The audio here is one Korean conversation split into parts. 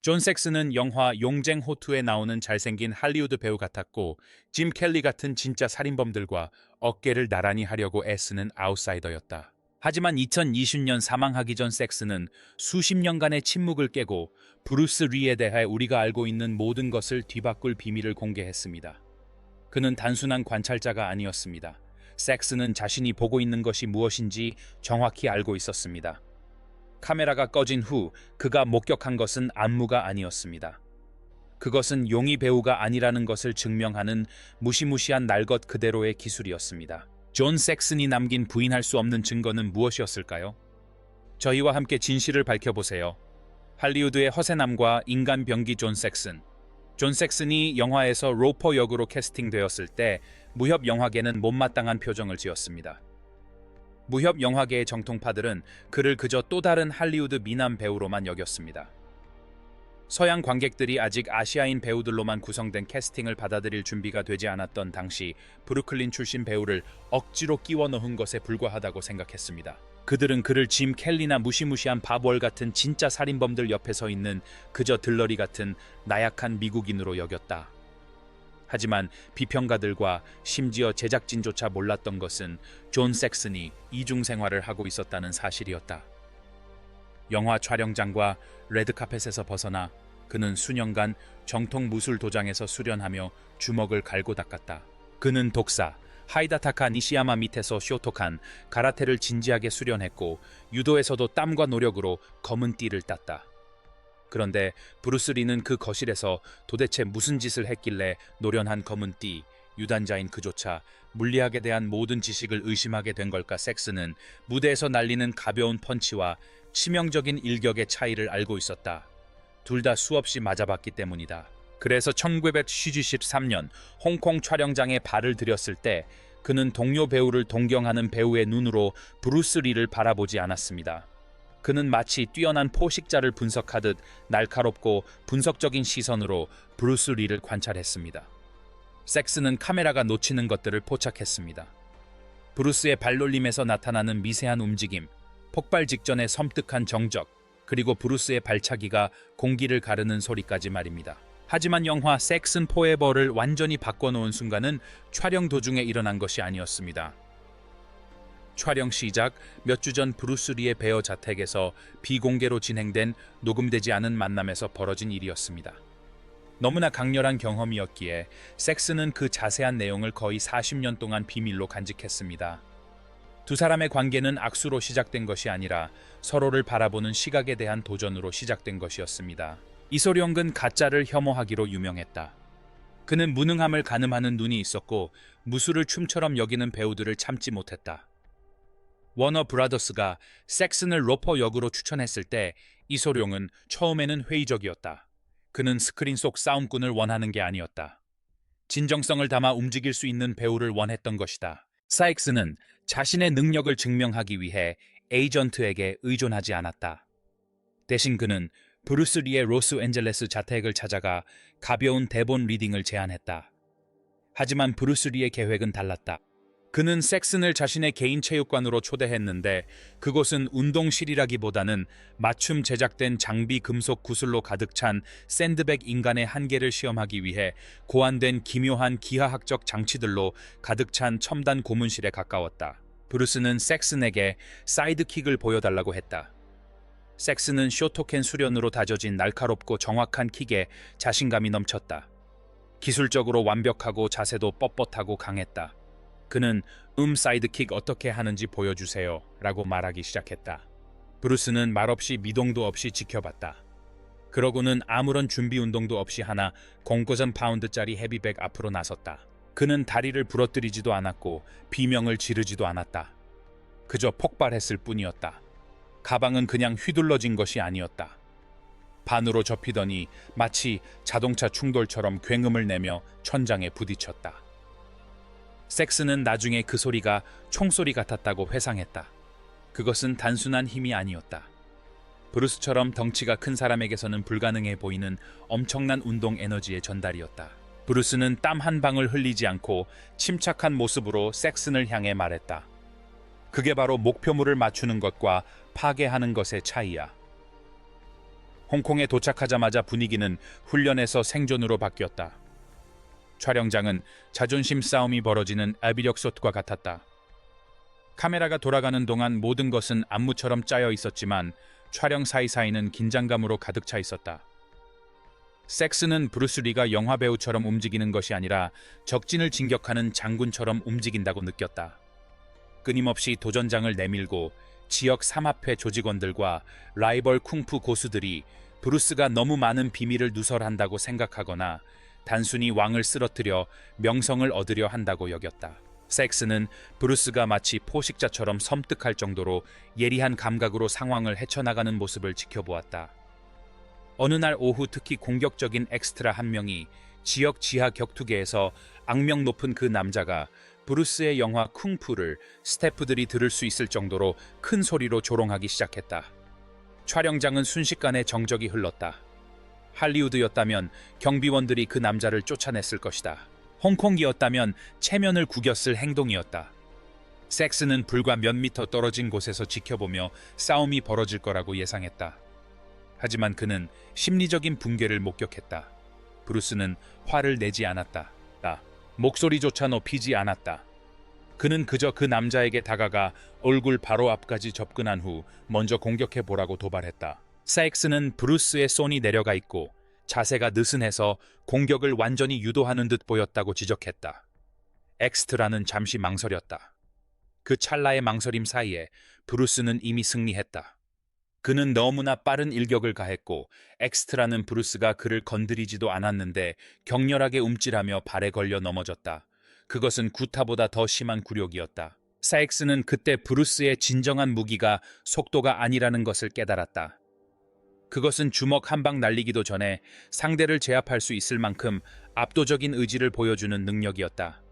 존 섹스는 영화 용쟁 호투에 나오는 잘생긴 할리우드 배우 같았고 짐 켈리 같은 진짜 살인범들과 어깨를 나란히 하려고 애쓰는 아웃사이더였다. 하지만 2020년 사망하기 전 섹스는 수십 년간의 침묵을 깨고 브루스 리에 대해 우리가 알고 있는 모든 것을 뒤바꿀 비밀을 공개했습니다. 그는 단순한 관찰자가 아니었습니다. 섹스는 자신이 보고 있는 것이 무엇인지 정확히 알고 있었습니다. 카메라가 꺼진 후 그가 목격한 것은 안무가 아니었습니다. 그것은 용의 배우가 아니라는 것을 증명하는 무시무시한 날 것 그대로의 기술이었습니다. 존 섹슨이 남긴 부인할 수 없는 증거는 무엇이었을까요? 저희와 함께 진실을 밝혀보세요. 할리우드의 허세남과 인간 병기 존 섹슨. 존 섹슨이 영화에서 로퍼 역으로 캐스팅되었을 때 무협 영화계는 못마땅한 표정을 지었습니다. 무협 영화계의 정통파들은 그를 그저 또 다른 할리우드 미남 배우로만 여겼습니다. 서양 관객들이 아직 아시아인 배우들로만 구성된 캐스팅을 받아들일 준비가 되지 않았던 당시 브루클린 출신 배우를 억지로 끼워 넣은 것에 불과하다고 생각했습니다. 그들은 그를 짐 켈리나 무시무시한 밥월 같은 진짜 살인범들 옆에 서 있는 그저 들러리 같은 나약한 미국인으로 여겼다. 하지만 비평가들과 심지어 제작진조차 몰랐던 것은 존 섹슨이 이중 생활을 하고 있었다는 사실이었다. 영화 촬영장과 레드카펫에서 벗어나 그는 수년간 정통 무술 도장에서 수련하며 주먹을 갈고 닦았다. 그는 독사, 하이다타카 니시야마 밑에서 쇼토칸, 가라테를 진지하게 수련했고 유도에서도 땀과 노력으로 검은 띠를 땄다. 그런데 브루스 리는 그 거실에서 도대체 무슨 짓을 했길래 노련한 검은 띠, 유단자인 그조차 물리학에 대한 모든 지식을 의심하게 된 걸까. 섹스는 무대에서 날리는 가벼운 펀치와 치명적인 일격의 차이를 알고 있었다. 둘 다 수없이 맞아봤기 때문이다. 그래서 1973년 홍콩 촬영장에 발을 들였을 때 그는 동료 배우를 동경하는 배우의 눈으로 브루스 리를 바라보지 않았습니다. 그는 마치 뛰어난 포식자를 분석하듯 날카롭고 분석적인 시선으로 브루스 리를 관찰했습니다. 섹스는 카메라가 놓치는 것들을 포착했습니다. 브루스의 발놀림에서 나타나는 미세한 움직임, 폭발 직전의 섬뜩한 정적, 그리고 브루스의 발차기가 공기를 가르는 소리까지 말입니다. 하지만 영화 섹슨 포에버를 완전히 바꿔놓은 순간은 촬영 도중에 일어난 것이 아니었습니다. 촬영 시작 몇 주 전 브루스 리의 베어 자택에서 비공개로 진행된 녹음되지 않은 만남에서 벌어진 일이었습니다. 너무나 강렬한 경험이었기에 섹스는 그 자세한 내용을 거의 40년 동안 비밀로 간직했습니다. 두 사람의 관계는 악수로 시작된 것이 아니라 서로를 바라보는 시각에 대한 도전으로 시작된 것이었습니다. 이소룡은 가짜를 혐오하기로 유명했다. 그는 무능함을 가늠하는 눈이 있었고 무술을 춤처럼 여기는 배우들을 참지 못했다. 워너 브라더스가 섹슨을 로퍼 역으로 추천했을 때 이소룡은 처음에는 회의적이었다. 그는 스크린 속 싸움꾼을 원하는 게 아니었다. 진정성을 담아 움직일 수 있는 배우를 원했던 것이다. 사익스는 자신의 능력을 증명하기 위해 에이전트에게 의존하지 않았다. 대신 그는 브루스 리의 로스앤젤레스 자택을 찾아가 가벼운 대본 리딩을 제안했다. 하지만 브루스 리의 계획은 달랐다. 그는 섹슨을 자신의 개인 체육관으로 초대했는데 그곳은 운동실이라기보다는 맞춤 제작된 장비 금속 구슬로 가득 찬 샌드백 인간의 한계를 시험하기 위해 고안된 기묘한 기하학적 장치들로 가득 찬 첨단 고문실에 가까웠다. 브루스는 섹슨에게 사이드킥을 보여달라고 했다. 섹슨은 쇼토켄 수련으로 다져진 날카롭고 정확한 킥에 자신감이 넘쳤다. 기술적으로 완벽하고 자세도 뻣뻣하고 강했다. 그는 사이드킥 어떻게 하는지 보여주세요 라고 말하기 시작했다. 브루스는 말없이 미동도 없이 지켜봤다. 그러고는 아무런 준비 운동도 없이 하나 0.9파운드짜리 헤비백 앞으로 나섰다. 그는 다리를 부러뜨리지도 않았고 비명을 지르지도 않았다. 그저 폭발했을 뿐이었다. 가방은 그냥 휘둘러진 것이 아니었다. 반으로 접히더니 마치 자동차 충돌처럼 굉음을 내며 천장에 부딪혔다. 섹스는 나중에 그 소리가 총소리 같았다고 회상했다. 그것은 단순한 힘이 아니었다. 브루스처럼 덩치가 큰 사람에게서는 불가능해 보이는 엄청난 운동 에너지의 전달이었다. 브루스는 땀 한 방울 흘리지 않고 침착한 모습으로 섹슨을 향해 말했다. 그게 바로 목표물을 맞추는 것과 파괴하는 것의 차이야. 홍콩에 도착하자마자 분위기는 훈련에서 생존으로 바뀌었다. 촬영장은 자존심 싸움이 벌어지는 아비력솥과 같았다. 카메라가 돌아가는 동안 모든 것은 안무처럼 짜여 있었지만 촬영 사이사이는 긴장감으로 가득 차 있었다. 섹스는 브루스 리가 영화 배우처럼 움직이는 것이 아니라 적진을 진격하는 장군처럼 움직인다고 느꼈다. 끊임없이 도전장을 내밀고 지역 삼합회 조직원들과 라이벌 쿵푸 고수들이 브루스가 너무 많은 비밀을 누설한다고 생각하거나 단순히 왕을 쓰러뜨려 명성을 얻으려 한다고 여겼다. 섹스는 브루스가 마치 포식자처럼 섬뜩할 정도로 예리한 감각으로 상황을 헤쳐나가는 모습을 지켜보았다. 어느 날 오후 특히 공격적인 엑스트라 한 명이 지역 지하 격투계에서 악명 높은 그 남자가 브루스의 영화 쿵푸를 스태프들이 들을 수 있을 정도로 큰 소리로 조롱하기 시작했다. 촬영장은 순식간에 정적이 흘렀다. 할리우드였다면 경비원들이 그 남자를 쫓아냈을 것이다. 홍콩이었다면 체면을 구겼을 행동이었다. 섹스는 불과 몇 미터 떨어진 곳에서 지켜보며 싸움이 벌어질 거라고 예상했다. 하지만 그는 심리적인 붕괴를 목격했다. 브루스는 화를 내지 않았다. 목소리조차 높이지 않았다. 그는 그저 그 남자에게 다가가 얼굴 바로 앞까지 접근한 후 먼저 공격해보라고 도발했다. 섹스는 브루스의 손이 내려가 있고 자세가 느슨해서 공격을 완전히 유도하는 듯 보였다고 지적했다. 엑스트라는 잠시 망설였다. 그 찰나의 망설임 사이에 브루스는 이미 승리했다. 그는 너무나 빠른 일격을 가했고 엑스트라는 브루스가 그를 건드리지도 않았는데 격렬하게 움찔하며 발에 걸려 넘어졌다. 그것은 구타보다 더 심한 굴욕이었다. 섹스는 그때 브루스의 진정한 무기가 속도가 아니라는 것을 깨달았다. 그것은 주먹 한 방 날리기도 전에 상대를 제압할 수 있을 만큼 압도적인 의지를 보여주는 능력이었다.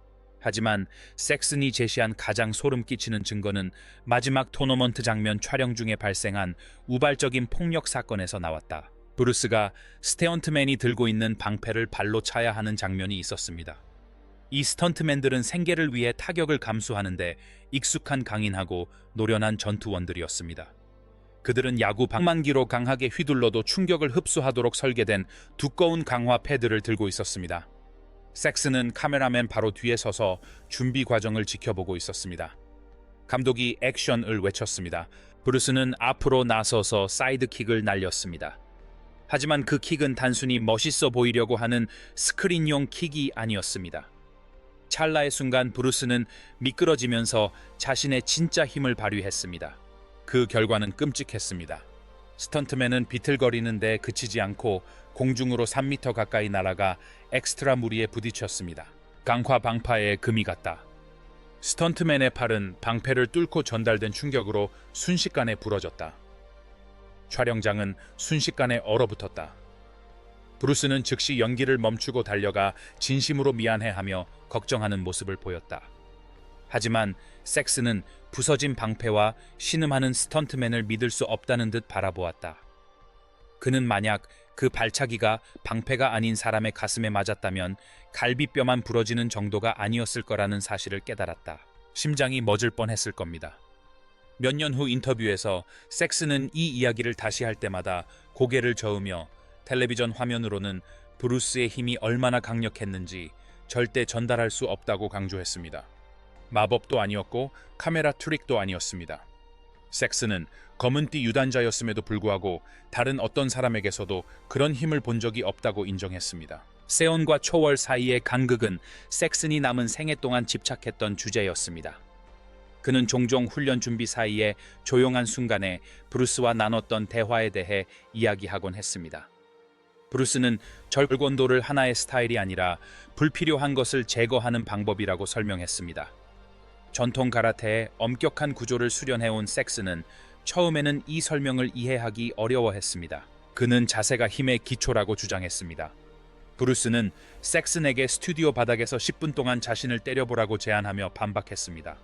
하지만 섹슨이 제시한 가장 소름 끼치는 증거는 마지막 토너먼트 장면 촬영 중에 발생한 우발적인 폭력 사건에서 나왔다. 브루스가 스테언트맨이 들고 있는 방패를 발로 차야 하는 장면이 있었습니다. 이 스턴트맨들은 생계를 위해 타격을 감수하는데 익숙한 강인하고 노련한 전투원들이었습니다. 그들은 야구 방망기로 강하게 휘둘러도 충격을 흡수하도록 설계된 두꺼운 강화 패드를 들고 있었습니다. 섹스는 카메라맨 바로 뒤에 서서 준비 과정을 지켜보고 있었습니다. 감독이 액션을 외쳤습니다. 브루스는 앞으로 나서서 사이드킥을 날렸습니다. 하지만 그 킥은 단순히 멋있어 보이려고 하는 스크린용 킥이 아니었습니다. 찰나의 순간 브루스는 미끄러지면서 자신의 진짜 힘을 발휘했습니다. 그 결과는 끔찍했습니다. 스턴트맨은 비틀거리는데 그치지 않고 공중으로 3m 가까이 날아가 엑스트라 무리에 부딪혔습니다. 강화 방파에 금이 갔다. 스턴트맨의 팔은 방패를 뚫고 전달된 충격으로 순식간에 부러졌다. 촬영장은 순식간에 얼어붙었다. 브루스는 즉시 연기를 멈추고 달려가 진심으로 미안해하며 걱정하는 모습을 보였다. 하지만 섹스는 부서진 방패와 신음하는 스턴트맨을 믿을 수 없다는 듯 바라보았다. 그는 만약 그 발차기가 방패가 아닌 사람의 가슴에 맞았다면 갈비뼈만 부러지는 정도가 아니었을 거라는 사실을 깨달았다. 심장이 멎을 뻔했을 겁니다. 몇 년 후 인터뷰에서 섹스는 이 이야기를 다시 할 때마다 고개를 저으며 텔레비전 화면으로는 브루스의 힘이 얼마나 강력했는지 절대 전달할 수 없다고 강조했습니다. 마법도 아니었고 카메라 트릭도 아니었습니다. 섹스는 검은띠 유단자였음에도 불구하고 다른 어떤 사람에게서도 그런 힘을 본 적이 없다고 인정했습니다. 세온과 초월 사이의 간극은 섹슨이 남은 생애 동안 집착했던 주제였습니다. 그는 종종 훈련 준비 사이에 조용한 순간에 브루스와 나눴던 대화에 대해 이야기하곤 했습니다. 브루스는 절권도를 하나의 스타일이 아니라 불필요한 것을 제거하는 방법이라고 설명했습니다. 전통 가라테의 엄격한 구조를 수련해온 섹스는 처음에는 이 설명을 이해하기 어려워했습니다. 그는 자세가 힘의 기초라고 주장했습니다. 브루스는 섹슨에게 스튜디오 바닥에서 10분 동안 자신을 때려보라고 제안하며 반박했습니다.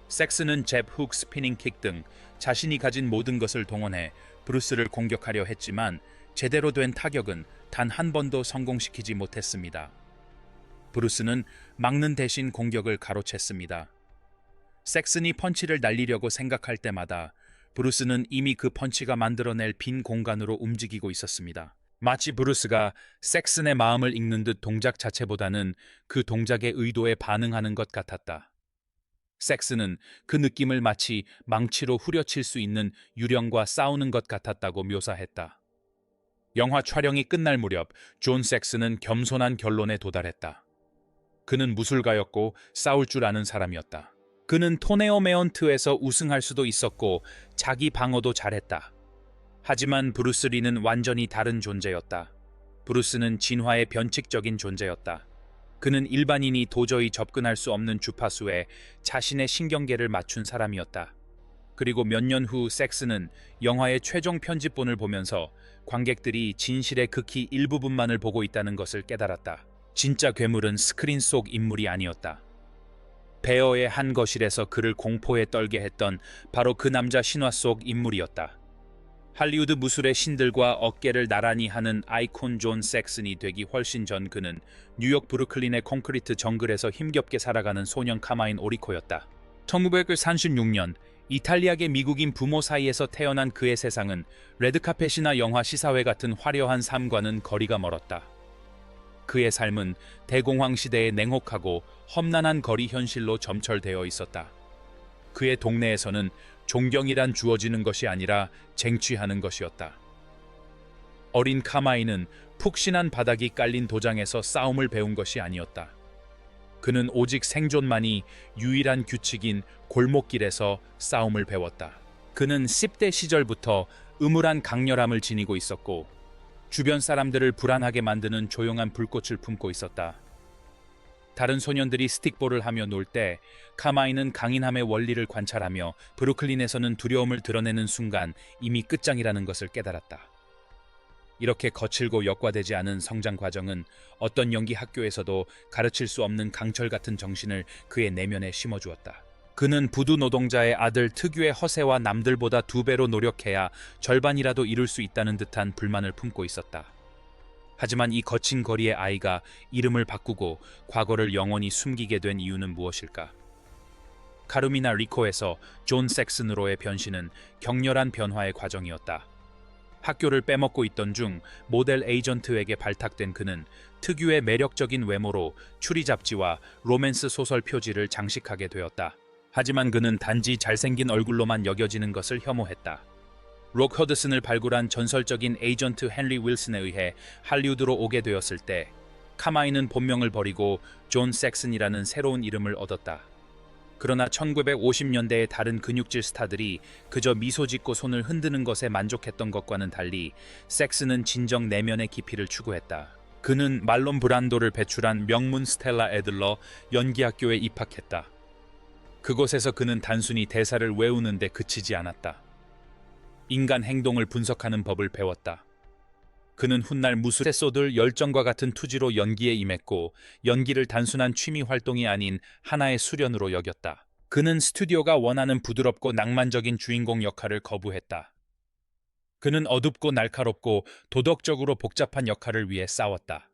섹스는 잽, 훅, 스피닝 킥 등 자신이 가진 모든 것을 동원해 브루스를 공격하려 했지만 제대로 된 타격은 단 한 번도 성공시키지 못했습니다. 브루스는 막는 대신 공격을 가로챘습니다. 섹슨이 펀치를 날리려고 생각할 때마다 브루스는 이미 그 펀치가 만들어낼 빈 공간으로 움직이고 있었습니다. 마치 브루스가 섹슨의 마음을 읽는 듯 동작 자체보다는 그 동작의 의도에 반응하는 것 같았다. 섹슨은 그 느낌을 마치 망치로 후려칠 수 있는 유령과 싸우는 것 같았다고 묘사했다. 영화 촬영이 끝날 무렵 존 섹슨은 겸손한 결론에 도달했다. 그는 무술가였고 싸울 줄 아는 사람이었다. 그는 토네오메온트에서 우승할 수도 있었고 자기 방어도 잘했다. 하지만 브루스 리는 완전히 다른 존재였다. 브루스는 진화의 변칙적인 존재였다. 그는 일반인이 도저히 접근할 수 없는 주파수에 자신의 신경계를 맞춘 사람이었다. 그리고 몇 년 후 섹스는 영화의 최종 편집본을 보면서 관객들이 진실의 극히 일부분만을 보고 있다는 것을 깨달았다. 진짜 괴물은 스크린 속 인물이 아니었다. 베어의 한 거실에서 그를 공포에 떨게 했던 바로 그 남자 신화 속 인물이었다. 할리우드 무술의 신들과 어깨를 나란히 하는 아이콘 존 섹슨이 되기 훨씬 전 그는 뉴욕 브루클린의 콘크리트 정글에서 힘겹게 살아가는 소년 카마인 오리코였다. 1936년 이탈리아계 미국인 부모 사이에서 태어난 그의 세상은 레드카펫이나 영화 시사회 같은 화려한 삶과는 거리가 멀었다. 그의 삶은 대공황 시대의 냉혹하고 험난한 거리 현실로 점철되어 있었다. 그의 동네에서는 존경이란 주어지는 것이 아니라 쟁취하는 것이었다. 어린 카마이는 푹신한 바닥이 깔린 도장에서 싸움을 배운 것이 아니었다. 그는 오직 생존만이 유일한 규칙인 골목길에서 싸움을 배웠다. 그는 10대 시절부터 음울한 강렬함을 지니고 있었고 주변 사람들을 불안하게 만드는 조용한 불꽃을 품고 있었다. 다른 소년들이 스틱볼을 하며 놀 때 카마이는 강인함의 원리를 관찰하며 브루클린에서는 두려움을 드러내는 순간 이미 끝장이라는 것을 깨달았다. 이렇게 거칠고 역과되지 않은 성장 과정은 어떤 연기 학교에서도 가르칠 수 없는 강철 같은 정신을 그의 내면에 심어주었다. 그는 부두 노동자의 아들 특유의 허세와 남들보다 2배로 노력해야 절반이라도 이룰 수 있다는 듯한 불만을 품고 있었다. 하지만 이 거친 거리의 아이가 이름을 바꾸고 과거를 영원히 숨기게 된 이유는 무엇일까? 카루미나 리코에서 존 섹슨으로의 변신은 격렬한 변화의 과정이었다. 학교를 빼먹고 있던 중 모델 에이전트에게 발탁된 그는 특유의 매력적인 외모로 추리 잡지와 로맨스 소설 표지를 장식하게 되었다. 하지만 그는 단지 잘생긴 얼굴로만 여겨지는 것을 혐오했다. 록 허드슨을 발굴한 전설적인 에이전트 헨리 윌슨에 의해 할리우드로 오게 되었을 때 카마이는 본명을 버리고 존 섹슨이라는 새로운 이름을 얻었다. 그러나 1950년대의 다른 근육질 스타들이 그저 미소 짓고 손을 흔드는 것에 만족했던 것과는 달리 섹슨은 진정 내면의 깊이를 추구했다. 그는 말론 브란도를 배출한 명문 스텔라 애들러 연기학교에 입학했다. 그곳에서 그는 단순히 대사를 외우는 데 그치지 않았다. 인간 행동을 분석하는 법을 배웠다. 그는 훗날 무술에 쏟을 열정과 같은 투지로 연기에 임했고 연기를 단순한 취미 활동이 아닌 하나의 수련으로 여겼다. 그는 스튜디오가 원하는 부드럽고 낭만적인 주인공 역할을 거부했다. 그는 어둡고 날카롭고 도덕적으로 복잡한 역할을 위해 싸웠다.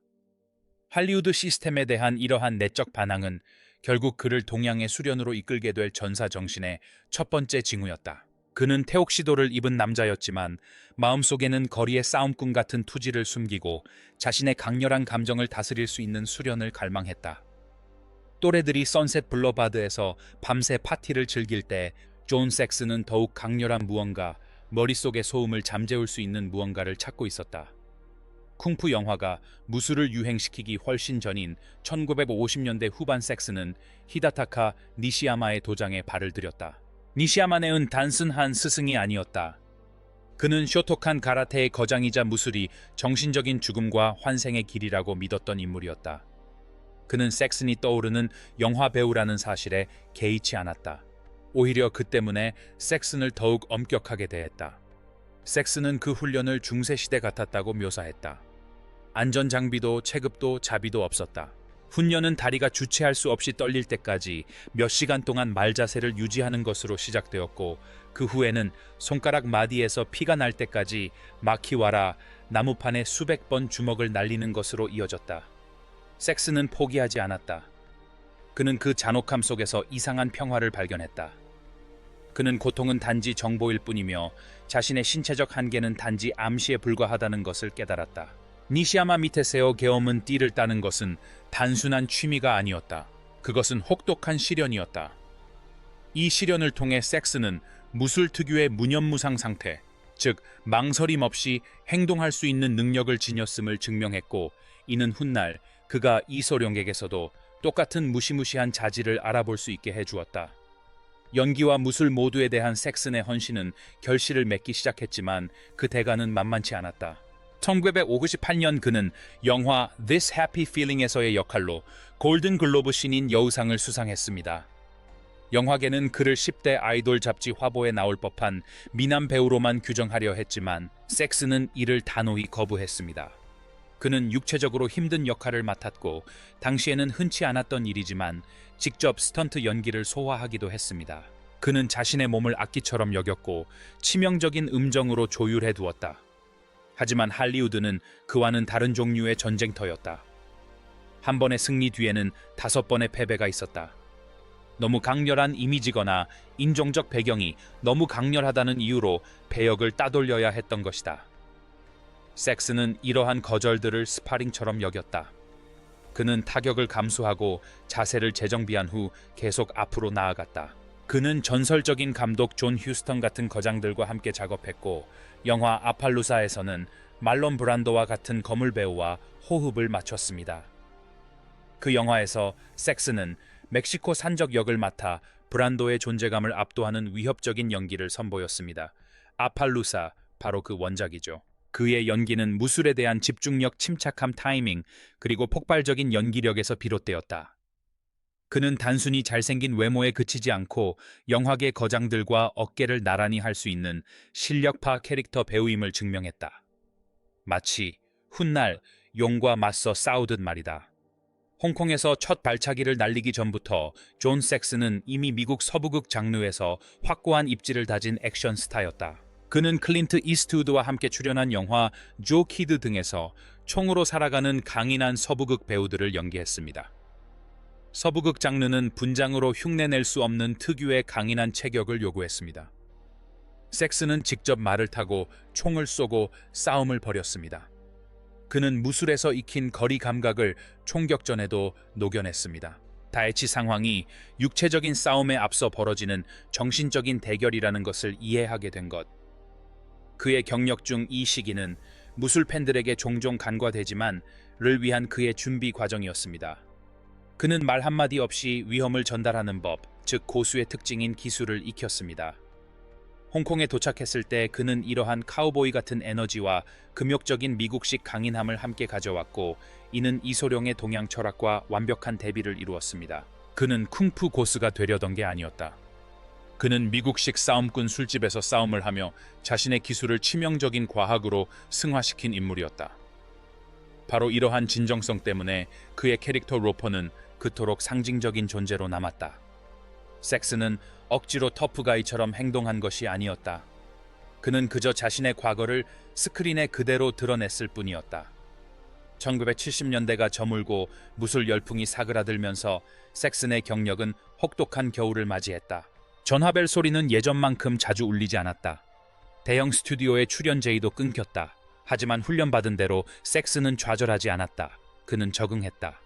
할리우드 시스템에 대한 이러한 내적 반항은 결국 그를 동양의 수련으로 이끌게 될 전사 정신의 첫 번째 징후였다. 그는 태옥시도를 입은 남자였지만 마음속에는 거리의 싸움꾼 같은 투지를 숨기고 자신의 강렬한 감정을 다스릴 수 있는 수련을 갈망했다. 또래들이 선셋 블러바드에서 밤새 파티를 즐길 때 존 섹슨은 더욱 강렬한 무언가, 머릿속의 소음을 잠재울 수 있는 무언가를 찾고 있었다. 쿵푸 영화가 무술을 유행시키기 훨씬 전인 1950년대 후반 섹슨은 히다타카 니시야마의 도장에 발을 들였다. 니시야마네는 단순한 스승이 아니었다. 그는 쇼토칸 가라테의 거장이자 무술이 정신적인 죽음과 환생의 길이라고 믿었던 인물이었다. 그는 섹슨이 떠오르는 영화 배우라는 사실에 개의치 않았다. 오히려 그 때문에 섹슨을 더욱 엄격하게 대했다. 섹슨은 그 훈련을 중세시대 같았다고 묘사했다. 안전장비도 체급도 자비도 없었다. 훈련은 다리가 주체할 수 없이 떨릴 때까지 몇 시간 동안 말자세를 유지하는 것으로 시작되었고 그 후에는 손가락 마디에서 피가 날 때까지 마키와라 나무판에 수백 번 주먹을 날리는 것으로 이어졌다. 섹슨은 포기하지 않았다. 그는 그 잔혹함 속에서 이상한 평화를 발견했다. 그는 고통은 단지 정보일 뿐이며 자신의 신체적 한계는 단지 암시에 불과하다는 것을 깨달았다. 니시야마 미테세오 게옴은 띠를 따는 것은 단순한 취미가 아니었다. 그것은 혹독한 시련이었다. 이 시련을 통해 섹스는 무술 특유의 무념무상 상태, 즉 망설임 없이 행동할 수 있는 능력을 지녔음을 증명했고, 이는 훗날 그가 이소룡에게서도 똑같은 무시무시한 자질을 알아볼 수 있게 해주었다. 연기와 무술 모두에 대한 섹슨의 헌신은 결실을 맺기 시작했지만 그 대가는 만만치 않았다. 1958년 그는 영화 This Happy Feeling에서의 역할로 골든 글로브 신인 여우상을 수상했습니다. 영화계는 그를 10대 아이돌 잡지 화보에 나올 법한 미남 배우로만 규정하려 했지만 섹슨은 이를 단호히 거부했습니다. 그는 육체적으로 힘든 역할을 맡았고 당시에는 흔치 않았던 일이지만 직접 스턴트 연기를 소화하기도 했습니다. 그는 자신의 몸을 악기처럼 여겼고 치명적인 음정으로 조율해 두었다. 하지만 할리우드는 그와는 다른 종류의 전쟁터였다. 한 번의 승리 뒤에는 5번의 패배가 있었다. 너무 강렬한 이미지거나 인종적 배경이 너무 강렬하다는 이유로 배역을 따돌려야 했던 것이다. 섹슨은 이러한 거절들을 스파링처럼 여겼다. 그는 타격을 감수하고 자세를 재정비한 후 계속 앞으로 나아갔다. 그는 전설적인 감독 존 휴스턴 같은 거장들과 함께 작업했고, 영화 아팔루사에서는 말론 브란도와 같은 거물 배우와 호흡을 맞췄습니다. 그 영화에서 섹슨은 멕시코 산적 역을 맡아 브란도의 존재감을 압도하는 위협적인 연기를 선보였습니다. 아팔루사, 바로 그 원작이죠. 그의 연기는 무술에 대한 집중력, 침착함, 타이밍, 그리고 폭발적인 연기력에서 비롯되었다. 그는 단순히 잘생긴 외모에 그치지 않고 영화계 거장들과 어깨를 나란히 할 수 있는 실력파 캐릭터 배우임을 증명했다. 마치 훗날 용과 맞서 싸우듯 말이다. 홍콩에서 첫 발차기를 날리기 전부터 존 섹슨은 이미 미국 서부극 장르에서 확고한 입지를 다진 액션 스타였다. 그는 클린트 이스트우드와 함께 출연한 영화 조 키드 등에서 총으로 살아가는 강인한 서부극 배우들을 연기했습니다. 서부극 장르는 분장으로 흉내낼 수 없는 특유의 강인한 체격을 요구했습니다. 섹슨은 직접 말을 타고 총을 쏘고 싸움을 벌였습니다. 그는 무술에서 익힌 거리 감각을 총격전에도 녹여냈습니다. 다해치 상황이 육체적인 싸움에 앞서 벌어지는 정신적인 대결이라는 것을 이해하게 된 것. 그의 경력 중 이 시기는 무술 팬들에게 종종 간과되지만 를 위한 그의 준비 과정이었습니다. 그는 말 한마디 없이 위험을 전달하는 법, 즉 고수의 특징인 기술을 익혔습니다. 홍콩에 도착했을 때 그는 이러한 카우보이 같은 에너지와 금욕적인 미국식 강인함을 함께 가져왔고, 이는 이소룡의 동양 철학과 완벽한 대비를 이루었습니다. 그는 쿵푸 고스가 되려던 게 아니었다. 그는 미국식 싸움꾼 술집에서 싸움을 하며 자신의 기술을 치명적인 과학으로 승화시킨 인물이었다. 바로 이러한 진정성 때문에 그의 캐릭터 로퍼는 그토록 상징적인 존재로 남았다. 섹슨은 억지로 터프가이처럼 행동한 것이 아니었다. 그는 그저 자신의 과거를 스크린에 그대로 드러냈을 뿐이었다. 1970년대가 저물고 무술 열풍이 사그라들면서 섹슨의 경력은 혹독한 겨울을 맞이했다. 전화벨 소리는 예전만큼 자주 울리지 않았다. 대형 스튜디오의 출연 제의도 끊겼다. 하지만 훈련받은 대로 섹슨은 좌절하지 않았다. 그는 적응했다.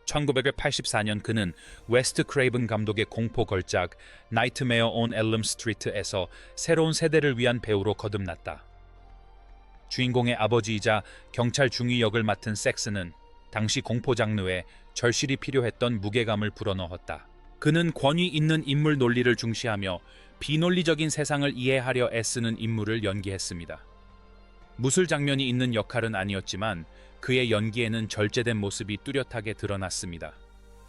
1984년 그는 웨스트 크레이븐 감독의 공포 걸작 나이트메어 온 엘름 스트리트에서 새로운 세대를 위한 배우로 거듭났다. 주인공의 아버지이자 경찰 중위 역을 맡은 섹슨은 당시 공포 장르에 절실히 필요했던 무게감을 불어넣었다. 그는 권위 있는 인물 논리를 중시하며 비논리적인 세상을 이해하려 애쓰는 인물을 연기했습니다. 무술 장면이 있는 역할은 아니었지만 그의 연기에는 절제된 모습이 뚜렷하게 드러났습니다.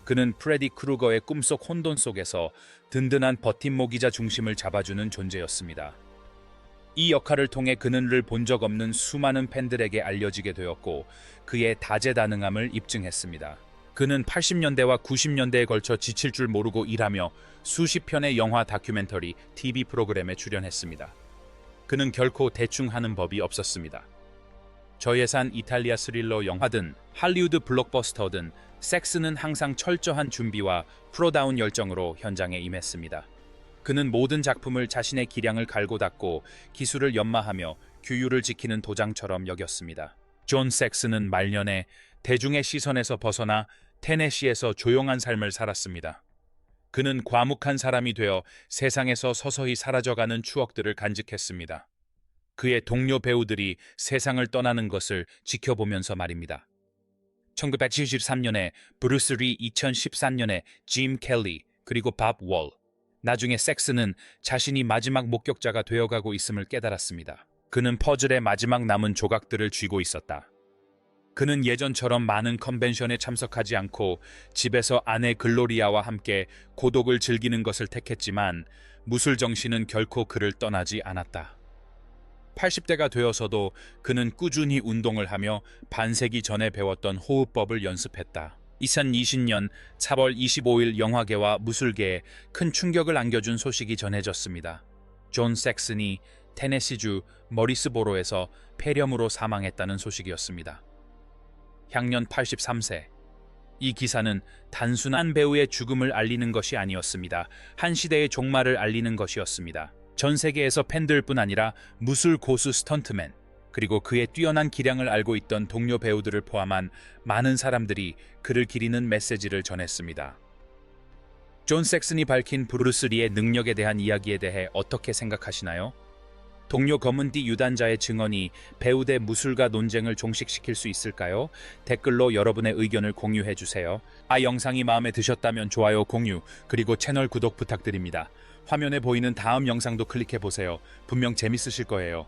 그는 프레디 크루거의 꿈속 혼돈 속에서 든든한 버팀목이자 중심을 잡아주는 존재였습니다. 이 역할을 통해 그는를 본 적 없는 수많은 팬들에게 알려지게 되었고 그의 다재다능함을 입증했습니다. 그는 80년대와 90년대에 걸쳐 지칠 줄 모르고 일하며 수십 편의 영화 다큐멘터리, TV 프로그램에 출연했습니다. 그는 결코 대충 하는 법이 없었습니다. 저예산 이탈리아 스릴러 영화든 할리우드 블록버스터든 섹슨은 항상 철저한 준비와 프로다운 열정으로 현장에 임했습니다. 그는 모든 작품을 자신의 기량을 갈고 닦고 기술을 연마하며 규율을 지키는 도장처럼 여겼습니다. 존 섹스는 말년에 대중의 시선에서 벗어나 테네시에서 조용한 삶을 살았습니다. 그는 과묵한 사람이 되어 세상에서 서서히 사라져가는 추억들을 간직했습니다. 그의 동료 배우들이 세상을 떠나는 것을 지켜보면서 말입니다. 1973년에 브루스 리, 2014년에 짐 켈리, 그리고 밥 월. 나중에 섹스는 자신이 마지막 목격자가 되어가고 있음을 깨달았습니다. 그는 퍼즐의 마지막 남은 조각들을 쥐고 있었다. 그는 예전처럼 많은 컨벤션에 참석하지 않고 집에서 아내 글로리아와 함께 고독을 즐기는 것을 택했지만 무술 정신은 결코 그를 떠나지 않았다. 80대가 되어서도 그는 꾸준히 운동을 하며 반세기 전에 배웠던 호흡법을 연습했다. 2020년 4월 25일 영화계와 무술계에 큰 충격을 안겨준 소식이 전해졌습니다. 존 섹슨이 테네시주 머리스보로에서 폐렴으로 사망했다는 소식이었습니다. 향년 83세. 이 기사는 단순한 배우의 죽음을 알리는 것이 아니었습니다. 한 시대의 종말을 알리는 것이었습니다. 전 세계에서 팬들뿐 아니라 무술 고수 스턴트맨, 그리고 그의 뛰어난 기량을 알고 있던 동료 배우들을 포함한 많은 사람들이 그를 기리는 메시지를 전했습니다. 존 섹슨이 밝힌 브루스 리의 능력에 대한 이야기에 대해 어떻게 생각하시나요? 동료 검은띠 유단자의 증언이 배우 대 무술가 논쟁을 종식시킬 수 있을까요? 댓글로 여러분의 의견을 공유해주세요. 영상이 마음에 드셨다면 좋아요, 공유, 그리고 채널 구독 부탁드립니다. 화면에 보이는 다음 영상도 클릭해보세요. 분명 재밌으실 거예요.